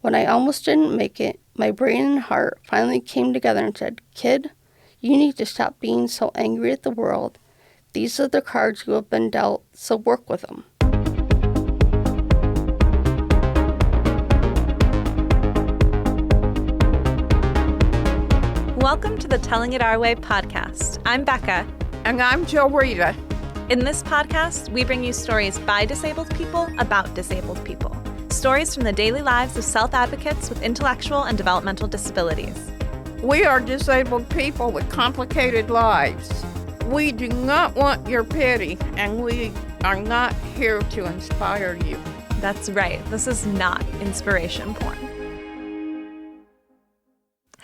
When I almost didn't make it, my brain and heart finally came together and said, "Kid, you need to stop being so angry at the world. These are the cards you have been dealt, so work with them." Welcome to the Telling It Our Way podcast. I'm Becca. And I'm JoRita. In this podcast, we bring you stories by disabled people about disabled people. Stories from the daily lives of self-advocates with intellectual and developmental disabilities. We are disabled people with complicated lives. We do not want your pity, and we are not here to inspire you. That's right. This is not inspiration porn.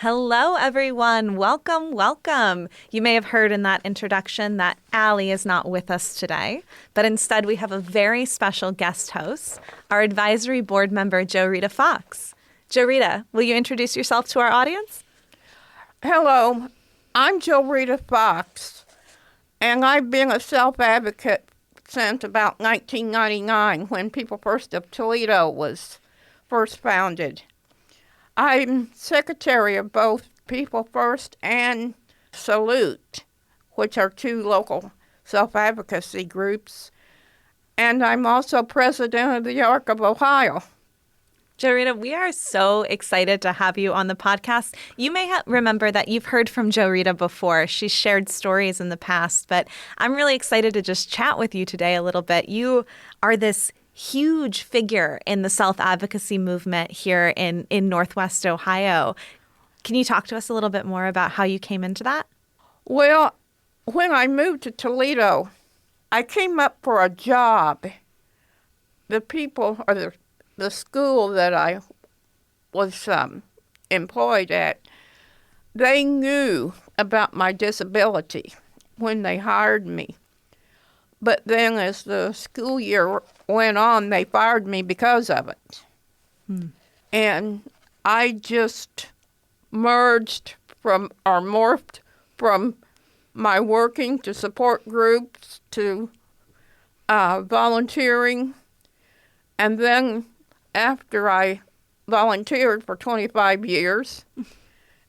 Hello, everyone. Welcome, welcome. You may have heard in that introduction that Allie is not with us today, but instead we have a very special guest host, our advisory board member, JoRita Fox. JoRita, will you introduce yourself to our audience? Hello, I'm JoRita Fox, and I've been a self-advocate since about 1999 when People First of Toledo was first founded. I'm secretary of both People First and Salute, which are two local self-advocacy groups, and I'm also president of the Arc of Ohio. JoRita, we are so excited to have you on the podcast. You may remember that you've heard from JoRita before. She's shared stories in the past, but I'm really excited to just chat with you today a little bit. You are this huge figure in the self-advocacy movement here in Northwest Ohio. Can you talk to us a little bit more about how you came into that? Well, when I moved to Toledo, I came up for a job. The people, or the school that I was employed at, they knew about my disability when they hired me. But then as the school year went on, they fired me because of it. And I just morphed from my working to support groups to volunteering. And then after I volunteered for 25 years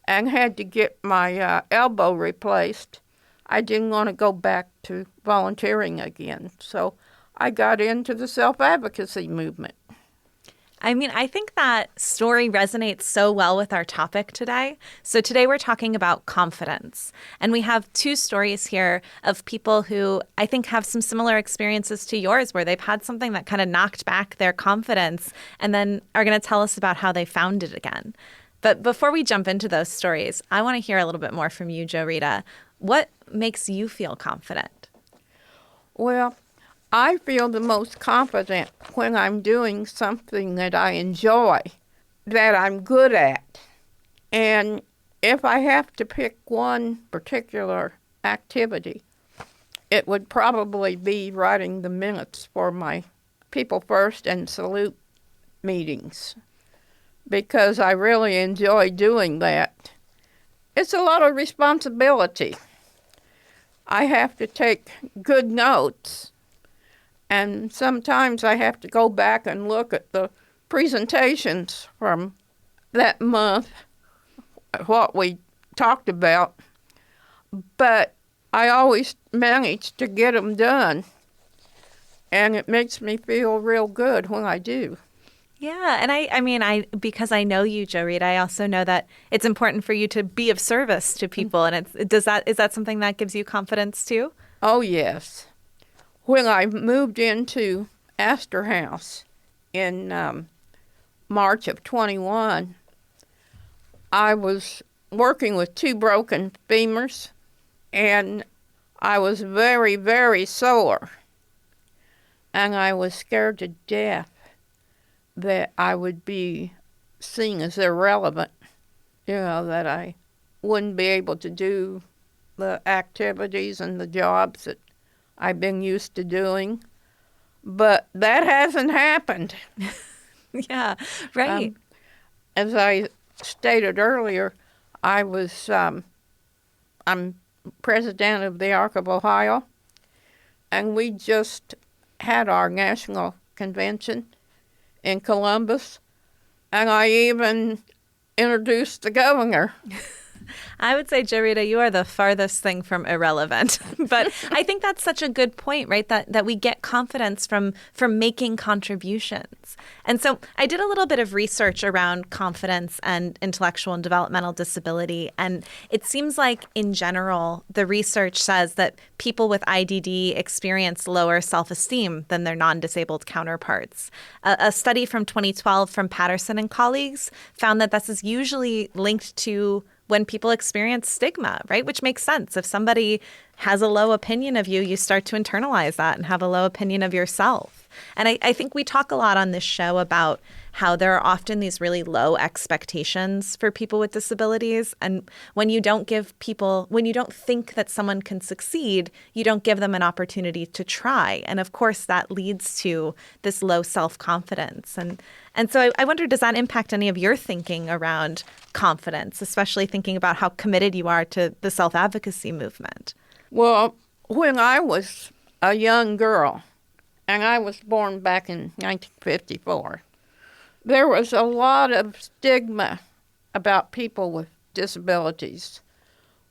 and had to get my elbow replaced, I didn't want to go back to volunteering again. So I got into the self-advocacy movement. I mean, I think that story resonates so well with our topic today. So today we're talking about confidence. And we have two stories here of people who I think have some similar experiences to yours, where they've had something that kind of knocked back their confidence and then are going to tell us about how they found it again. But before we jump into those stories, I want to hear a little bit more from you, JoRita. What makes you feel confident? Well, I feel the most confident when I'm doing something that I enjoy, that I'm good at. And if I have to pick one particular activity, it would probably be writing the minutes for my People First and Salute meetings, because I really enjoy doing that. It's a lot of responsibility. I have to take good notes, and sometimes I have to go back and look at the presentations from that month, what we talked about, but I always manage to get them done, and it makes me feel real good when I do. Yeah. And I mean, because I know you, JoRita, I also know that it's important for you to be of service to people. And is that something that gives you confidence too? Oh, yes. When I moved into Astor House in March of 21, I was working with two broken femurs, and I was very, very sore. And I was scared to death that I would be seen as irrelevant, that I wouldn't be able to do the activities and the jobs that I've been used to doing. But that hasn't happened. Yeah, right. As I stated earlier, I'm president of the Arc of Ohio, and we just had our national convention in Columbus, and I even introduced the governor. I would say, JoRita, you are the farthest thing from irrelevant. But I think that's such a good point, right? That we get confidence from making contributions. And so I did a little bit of research around confidence and intellectual and developmental disability. And it seems like, in general, the research says that people with IDD experience lower self-esteem than their non-disabled counterparts. A study from 2012 from Patterson and colleagues found that this is usually linked to when people experience stigma, right? Which makes sense. If somebody has a low opinion of you, you start to internalize that and have a low opinion of yourself. And I think we talk a lot on this show about how there are often these really low expectations for people with disabilities. And when you don't think that someone can succeed, you don't give them an opportunity to try. And of course, that leads to this low self-confidence. And so I wonder, does that impact any of your thinking around confidence, especially thinking about how committed you are to the self-advocacy movement? Well, when I was a young girl, and I was born back in 1954, there was a lot of stigma about people with disabilities.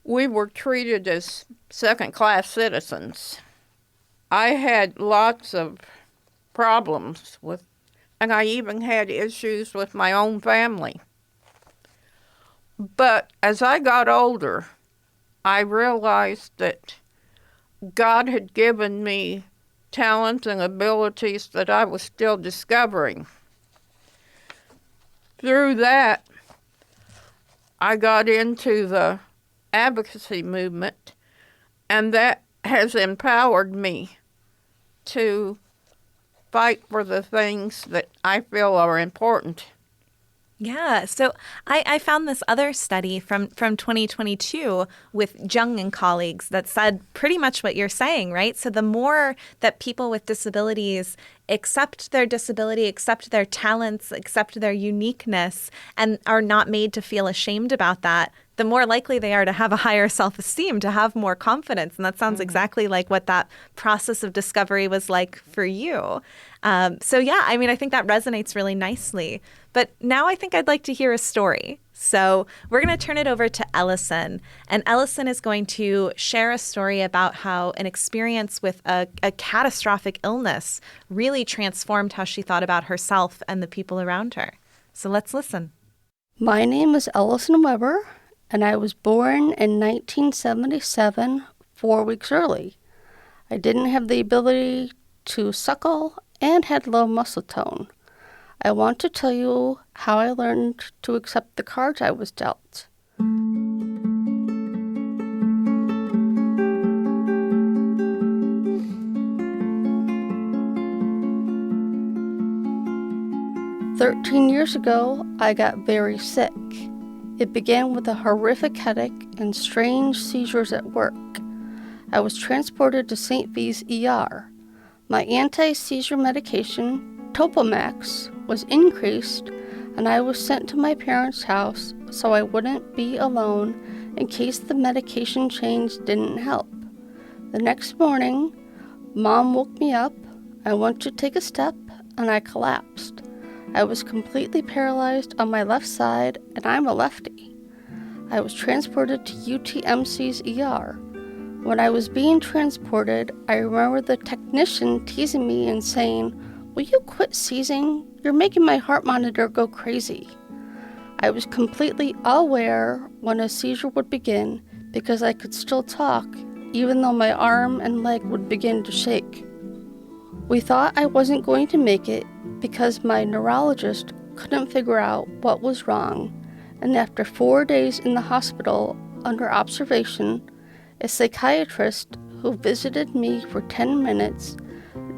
We were treated as second-class citizens. I had lots of problems with, and I even had issues with my own family. But as I got older, I realized that God had given me talents and abilities that I was still discovering. Through that, I got into the advocacy movement, and that has empowered me to fight for the things that I feel are important. Yeah. So I found this other study from 2022 with Jung and colleagues that said pretty much what you're saying, right? So the more that people with disabilities accept their disability, accept their talents, accept their uniqueness, and are not made to feel ashamed about that, the more likely they are to have a higher self-esteem, to have more confidence. And that sounds exactly like what that process of discovery was like for you. So yeah, I mean, I think that resonates really nicely. But now I think I'd like to hear a story. So we're going to turn it over to Ellison. And Ellison is going to share a story about how an experience with a catastrophic illness really transformed how she thought about herself and the people around her. So let's listen. My name is Ellison Weber, and I was born in 1977, 4 weeks early. I didn't have the ability to suckle and had low muscle tone. I want to tell you how I learned to accept the cards I was dealt. "13 years ago, I got very sick. It began with a horrific headache and strange seizures at work. I was transported to St. V's ER. My anti-seizure medication, Topamax, was increased, and I was sent to my parents' house so I wouldn't be alone in case the medication change didn't help. The next morning, Mom woke me up. I went to take a step, and I collapsed. I was completely paralyzed on my left side, and I'm a lefty. I was transported to UTMC's ER. When I was being transported, I remember the technician teasing me and saying, 'Will you quit seizing? You're making my heart monitor go crazy.' I was completely aware when a seizure would begin because I could still talk, even though my arm and leg would begin to shake. We thought I wasn't going to make it because my neurologist couldn't figure out what was wrong, and after 4 days in the hospital under observation, a psychiatrist who visited me for 10 minutes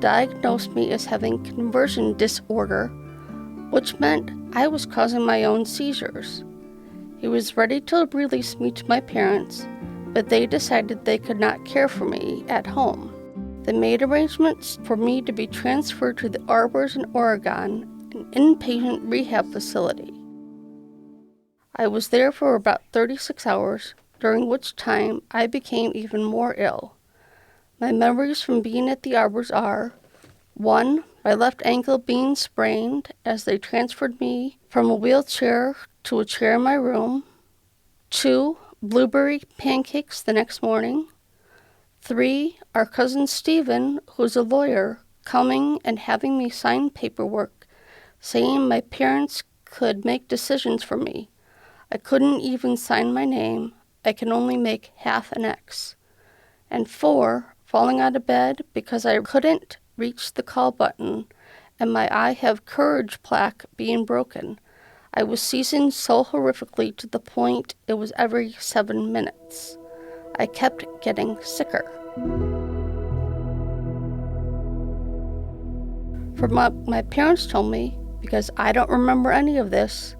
diagnosed me as having conversion disorder, which meant I was causing my own seizures. He was ready to release me to my parents, but they decided they could not care for me at home. They made arrangements for me to be transferred to the Arbors in Oregon, an inpatient rehab facility. I was there for about 36 hours, during which time I became even more ill. My memories from being at the Arbors are: 1. My left ankle being sprained as they transferred me from a wheelchair to a chair in my room. 2, blueberry pancakes the next morning. 3, our cousin Stephen, who's a lawyer, coming and having me sign paperwork saying my parents could make decisions for me. I couldn't even sign my name. I can only make half an X. And 4, falling out of bed because I couldn't reach the call button and my I have courage plaque being broken. I was seasoned so horrifically to the point it was every 7 minutes. I kept getting sicker. From what my parents told me, because I don't remember any of this,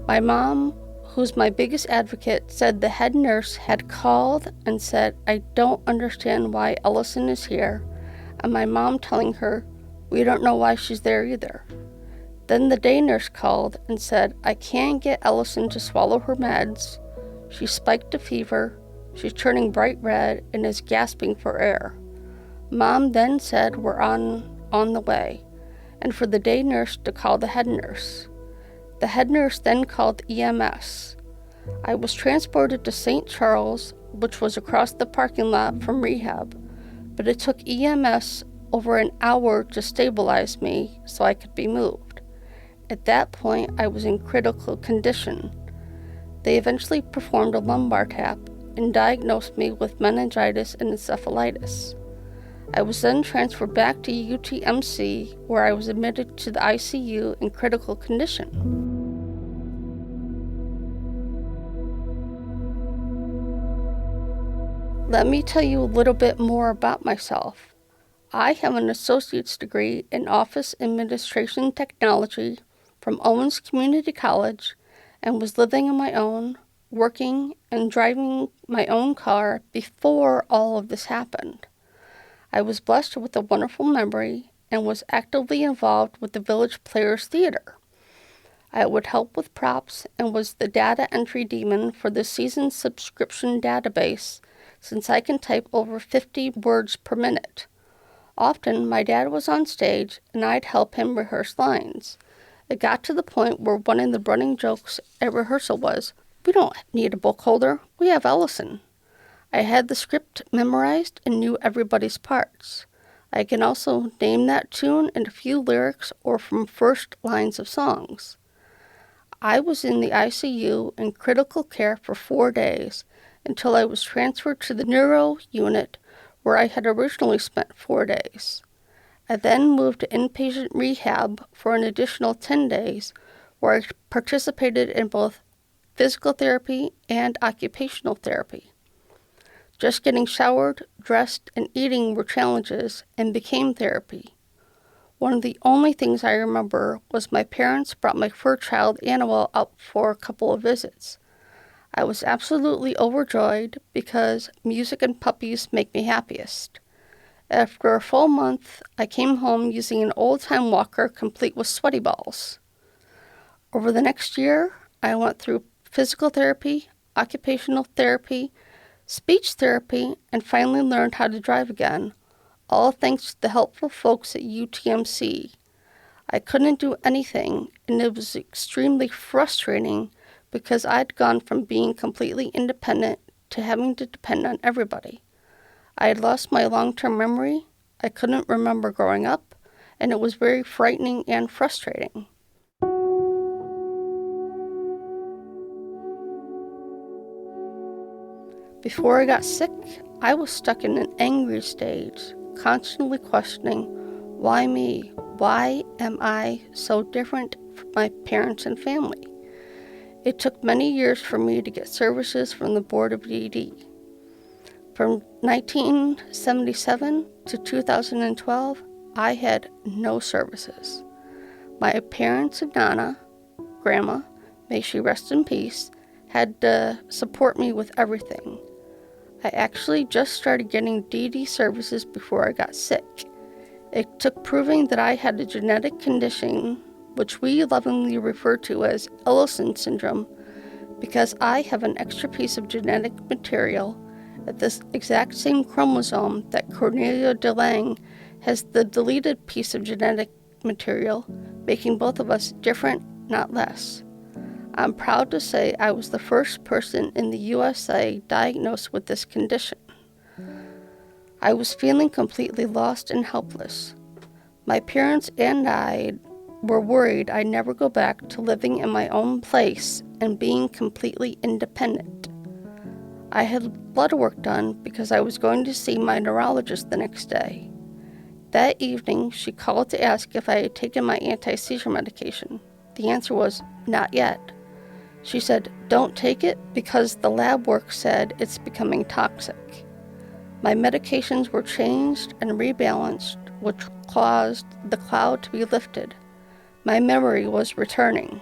my mom, who's my biggest advocate, said the head nurse had called and said, I don't understand why Ellison is here, and my mom telling her, we don't know why she's there either. Then the day nurse called and said, I can't get Ellison to swallow her meds. She spiked a fever, she's turning bright red, and is gasping for air. Mom then said we're on the way, and for the day nurse to call the head nurse. The head nurse then called EMS. I was transported to St. Charles, which was across the parking lot from rehab, but it took EMS over an hour to stabilize me so I could be moved. At that point, I was in critical condition. They eventually performed a lumbar tap and diagnosed me with meningitis and encephalitis. I was then transferred back to UTMC, where I was admitted to the ICU in critical condition. Let me tell you a little bit more about myself. I have an associate's degree in Office Administration Technology from Owens Community College and was living on my own, working and driving my own car before all of this happened. I was blessed with a wonderful memory and was actively involved with the Village Players Theater. I would help with props and was the data entry demon for the season subscription database since I can type over 50 words per minute. Often, my dad was on stage and I'd help him rehearse lines. It got to the point where one of the running jokes at rehearsal was, we don't need a book holder, we have Ellison. I had the script memorized and knew everybody's parts. I can also name that tune and a few lyrics or from first lines of songs. I was in the ICU in critical care for 4 days until I was transferred to the neuro unit where I had originally spent 4 days. I then moved to inpatient rehab for an additional 10 days where I participated in both physical therapy and occupational therapy. Just getting showered, dressed, and eating were challenges and became therapy. One of the only things I remember was my parents brought my fur child Annabelle up for a couple of visits. I was absolutely overjoyed because music and puppies make me happiest. After a full month, I came home using an old-time walker complete with sweaty balls. Over the next year, I went through physical therapy, occupational therapy, speech therapy, and finally learned how to drive again, all thanks to the helpful folks at UTMC. I couldn't do anything, and it was extremely frustrating because I'd gone from being completely independent to having to depend on everybody. I had lost my long-term memory, I couldn't remember growing up, and it was very frightening and frustrating. Before I got sick, I was stuck in an angry stage, constantly questioning, why me? Why am I so different from my parents and family? It took many years for me to get services from the Board of ED. From 1977 to 2012, I had no services. My parents and Nana, Grandma, may she rest in peace, had to support me with everything. I actually just started getting DD services before I got sick. It took proving that I had a genetic condition, which we lovingly refer to as Ellison syndrome, because I have an extra piece of genetic material at this exact same chromosome that Cornelia DeLange has the deleted piece of genetic material, making both of us different not less. I'm proud to say I was the first person in the USA diagnosed with this condition. I was feeling completely lost and helpless. My parents and I were worried I'd never go back to living in my own place and being completely independent. I had blood work done because I was going to see my neurologist the next day. That evening, she called to ask if I had taken my anti-seizure medication. The answer was, not yet. She said, don't take it because the lab work said it's becoming toxic. My medications were changed and rebalanced, which caused the cloud to be lifted. My memory was returning.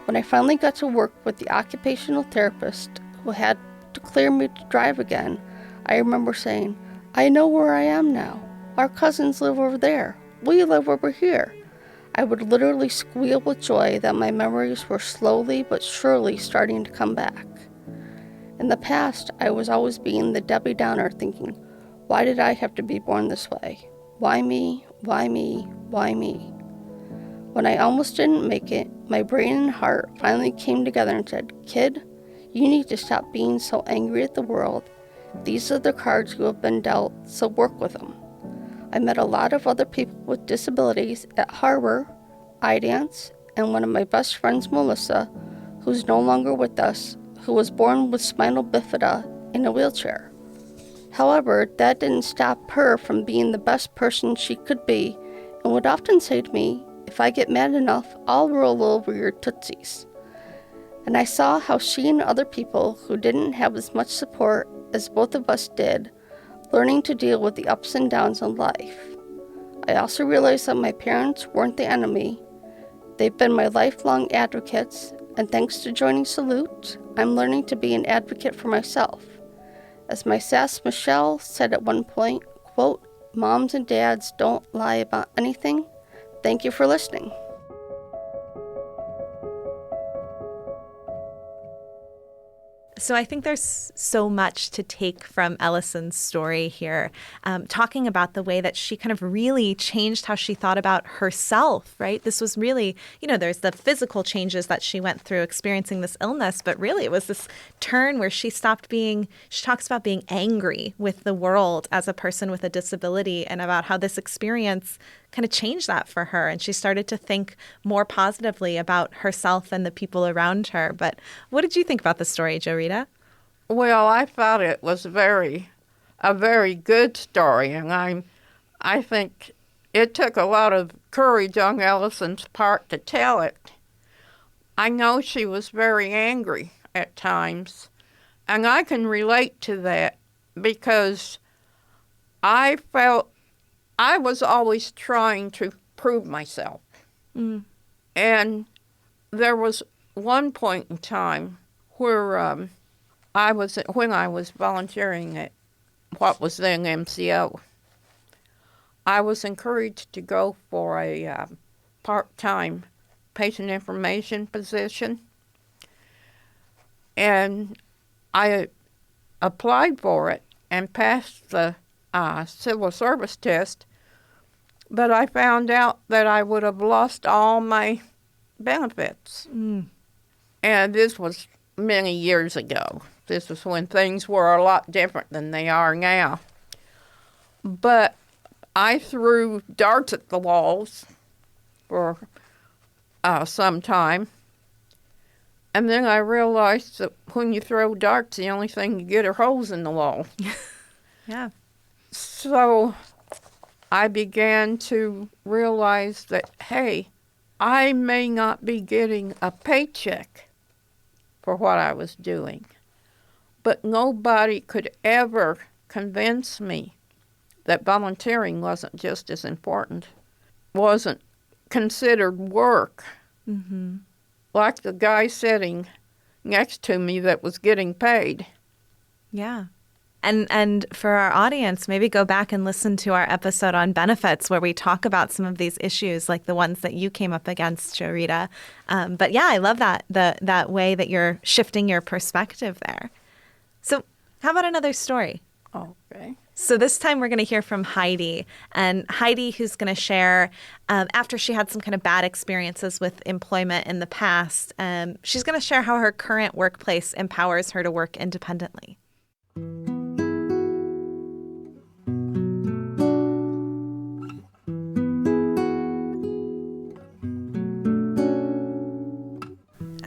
When I finally got to work with the occupational therapist who had to clear me to drive again, I remember saying, I know where I am now. Our cousins live over there. We live over here. I would literally squeal with joy that my memories were slowly but surely starting to come back. In the past, I was always being the Debbie Downer, thinking, why did I have to be born this way? Why me? Why me? Why me? When I almost didn't make it, my brain and heart finally came together and said, kid, you need to stop being so angry at the world. These are the cards you have been dealt, so work with them. I met a lot of other people with disabilities at Harbor, iDance, and one of my best friends, Melissa, who's no longer with us, who was born with spinal bifida in a wheelchair. However, that didn't stop her from being the best person she could be and would often say to me, if I get mad enough, I'll roll over your tootsies. And I saw how she and other people who didn't have as much support as both of us did, learning to deal with the ups and downs in life. I also realized that my parents weren't the enemy. They've been my lifelong advocates, and thanks to joining Salute, I'm learning to be an advocate for myself. As my sass Michelle said at one point, quote, moms and dads don't lie about anything. Thank you for listening. So I think there's so much to take from Ellison's story here, talking about the way that she kind of really changed how she thought about herself, right? This was really, there's the physical changes that she went through experiencing this illness, but really it was this turn where she talks about being angry with the world as a person with a disability and about how this experience kind of changed that for her. And she started to think more positively about herself and the people around her. But what did you think about the story, JoRita? Well, I thought it was a very good story, and I think it took a lot of courage on Ellison's part to tell it. I know she was very angry at times, and I can relate to that because I felt I was always trying to prove myself. Mm. And there was one point in time where when I was volunteering at what was then MCO, I was encouraged to go for a part-time patient information position. And I applied for it and passed the civil service test, but I found out that I would have lost all my benefits. Mm. And this was many years ago. This was when things were a lot different than they are now. But I threw darts at the walls for some time. And then I realized that when you throw darts, the only thing you get are holes in the wall. Yeah. So I began to realize that, hey, I may not be getting a paycheck for what I was doing, but nobody could ever convince me that volunteering wasn't just as important, wasn't considered work. Mm-hmm. Like the guy sitting next to me that was getting paid. Yeah. And for our audience, maybe go back and listen to our episode on benefits where we talk about some of these issues like the ones that you came up against, JoRita. But yeah, I love that way that you're shifting your perspective there. So how about another story? Okay. So this time we're going to hear from Heidi. And Heidi, who's going to share, after she had some kind of bad experiences with employment in the past, she's going to share how her current workplace empowers her to work independently.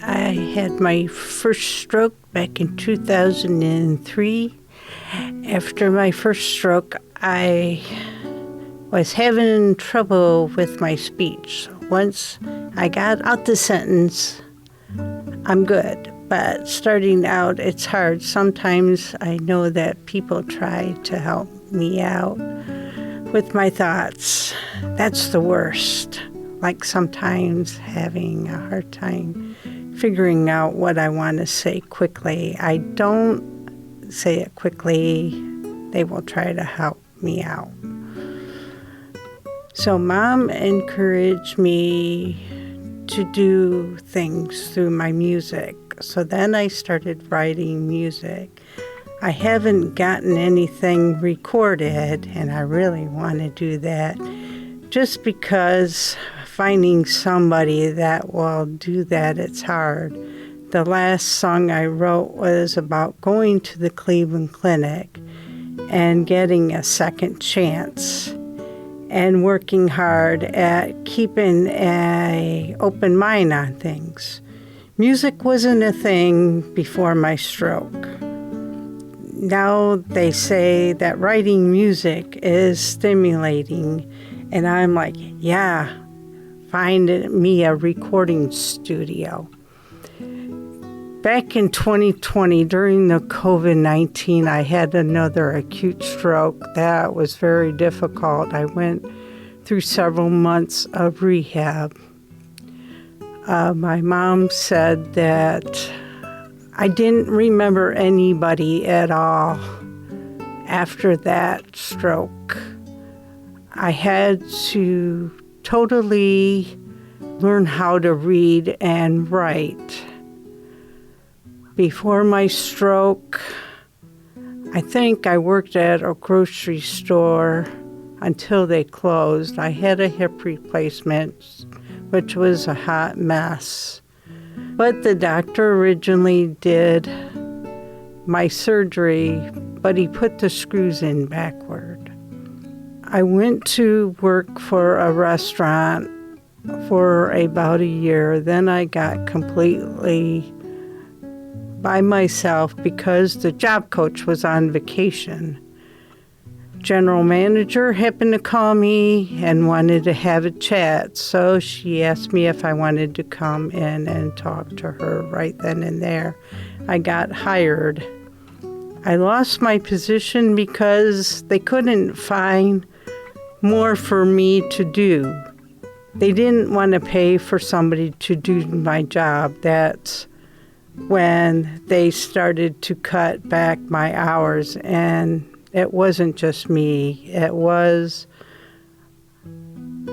I had my first stroke back in 2003. After my first stroke, I was having trouble with my speech. Once I got out the sentence, I'm good. But starting out, it's hard. Sometimes I know that people try to help me out with my thoughts. That's the worst. Like sometimes having a hard time figuring out what I want to say quickly. I don't say it quickly. They will try to help me out. So Mom encouraged me to do things through my music. So then I started writing music. I haven't gotten anything recorded, and I really want to do that just because finding somebody that will do that, it's hard. The last song I wrote was about going to the Cleveland Clinic and getting a second chance and working hard at keeping an open mind on things. Music wasn't a thing before my stroke. Now they say that writing music is stimulating, and I'm like, yeah, find me a recording studio. Back in 2020, during the COVID-19, I had another acute stroke. That was very difficult. I went through several months of rehab. My mom said that I didn't remember anybody at all after that stroke. I had to totally learn how to read and write. Before my stroke, I think I worked at a grocery store until they closed. I had a hip replacement, which was a hot mess. But the doctor originally did my surgery, but he put the screws in backward. I went to work for a restaurant for about a year. Then I got completely by myself because the job coach was on vacation. General manager happened to call me and wanted to have a chat, so she asked me if I wanted to come in and talk to her right then and there. I got hired. I lost my position because they couldn't find more for me to do. They didn't want to pay for somebody to do my job. That's when they started to cut back my hours, and it wasn't just me. It was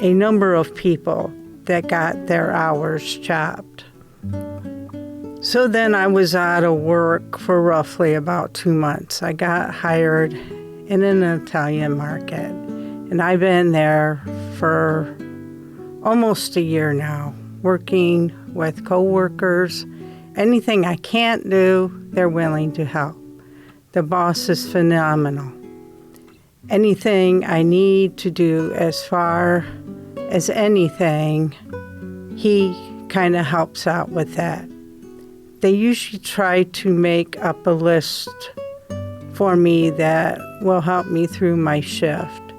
a number of people that got their hours chopped. So then I was out of work for roughly about 2 months. I got hired in an Italian market, and I've been there for almost a year now, working with coworkers. Anything I can't do, they're willing to help. The boss is phenomenal. Anything I need to do as far as anything, he kind of helps out with that. They usually try to make up a list for me that will help me through my shift.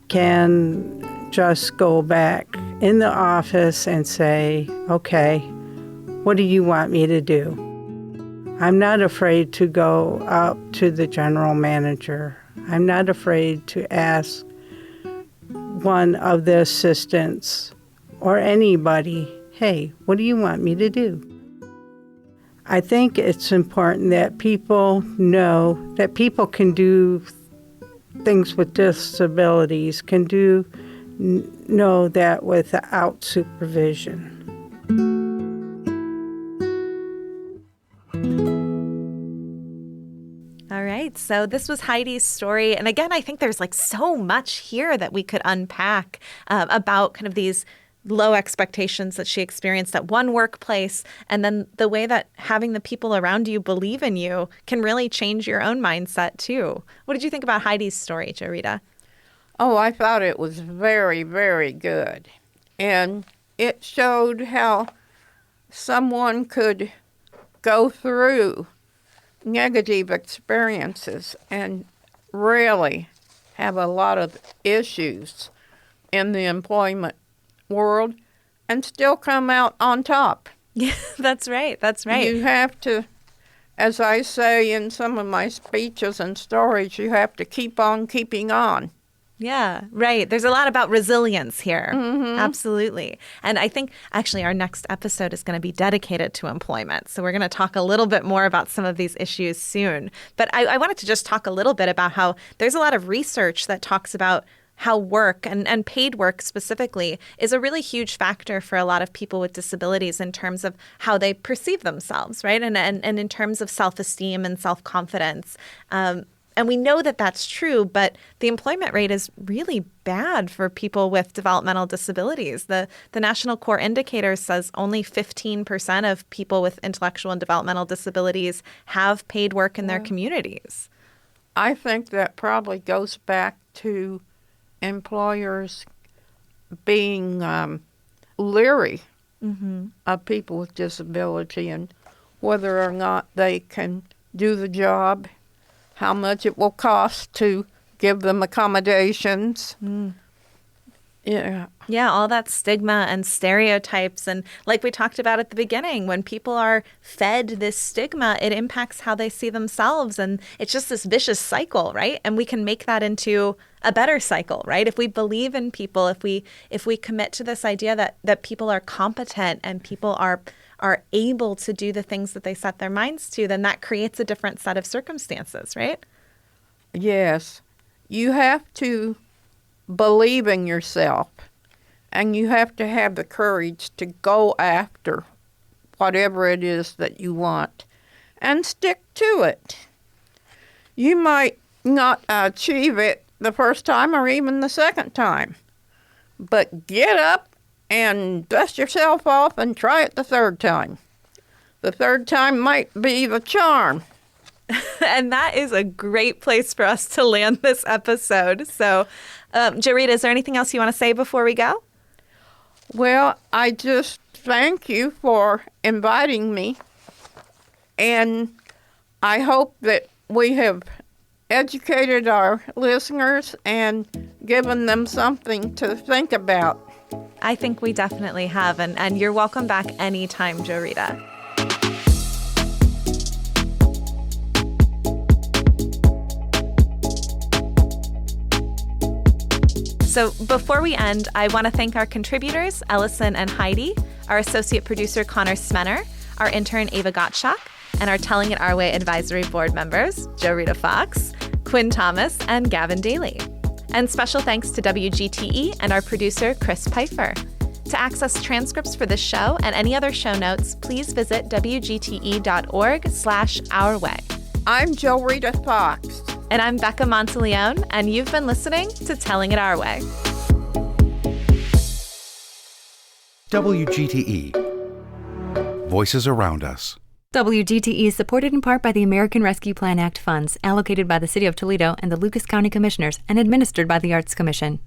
Can just go back in the office and say, okay, what do you want me to do? I'm not afraid to go up to the general manager. I'm not afraid to ask one of the assistants or anybody, hey, what do you want me to do? I think it's important that people know that people can do things with disabilities, can know that without supervision. All right. right. So this was Heidi's story. And again, I think there's like so much here that we could unpack about kind of these low expectations that she experienced at one workplace, and then the way that having the people around you believe in you can really change your own mindset too. What did you think about Heidi's story, JoRita? Oh, I thought it was very, very good. And it showed how someone could go through negative experiences and really have a lot of issues in the employment world and still come out on top. Yeah, that's right. That's right. You have to, as I say in some of my speeches and stories, you have to keep on keeping on. Yeah, right. There's a lot about resilience here. Absolutely. And I think actually our next episode is going to be dedicated to employment. So we're going to talk a little bit more about some of these issues soon. But I wanted to just talk a little bit about how there's a lot of research that talks about how work and paid work specifically is a really huge factor for a lot of people with disabilities in terms of how they perceive themselves, right? And in terms of self-esteem and self-confidence. And we know that that's true, but the employment rate is really bad for people with developmental disabilities. The National Core Indicator says only 15% of people with intellectual and developmental disabilities have paid work in their communities. I think that probably goes back to employers being leery of people with disability and whether or not they can do the job, how much it will cost to give them accommodations. Yeah, all that stigma and stereotypes. And like we talked about at the beginning, when people are fed this stigma, it impacts how they see themselves. And it's just this vicious cycle, right? And we can make that into a better cycle, right? If we believe in people, if we commit to this idea that people are competent and people are able to do the things that they set their minds to, then that creates a different set of circumstances, right? Yes. You have to believe in yourself, and you have to have the courage to go after whatever it is that you want and stick to it. You might not achieve it the first time or even the second time, but get up and dust yourself off and try it the third time. The third time might be the charm. And that is a great place for us to land this episode. So, JoRita, is there anything else you want to say before we go? Well, I just thank you for inviting me. And I hope that we have educated our listeners and given them something to think about. I think we definitely have. And you're welcome back anytime, JoRita. So before we end, I want to thank our contributors, Ellison and Heidi, our associate producer, Connor Smenner, our intern, Ava Gottschalk, and our Telling It Our Way advisory board members, JoRita Fox, Quinn Thomas, and Gavin Daly. And special thanks to WGTE and our producer, Chris Pfeiffer. To access transcripts for this show and any other show notes, please visit wgte.org/ourway. I'm JoRita Fox. And I'm Becca Monteleone, and you've been listening to Telling It Our Way. WGTE. Voices around us. WGTE is supported in part by the American Rescue Plan Act funds allocated by the City of Toledo and the Lucas County Commissioners and administered by the Arts Commission.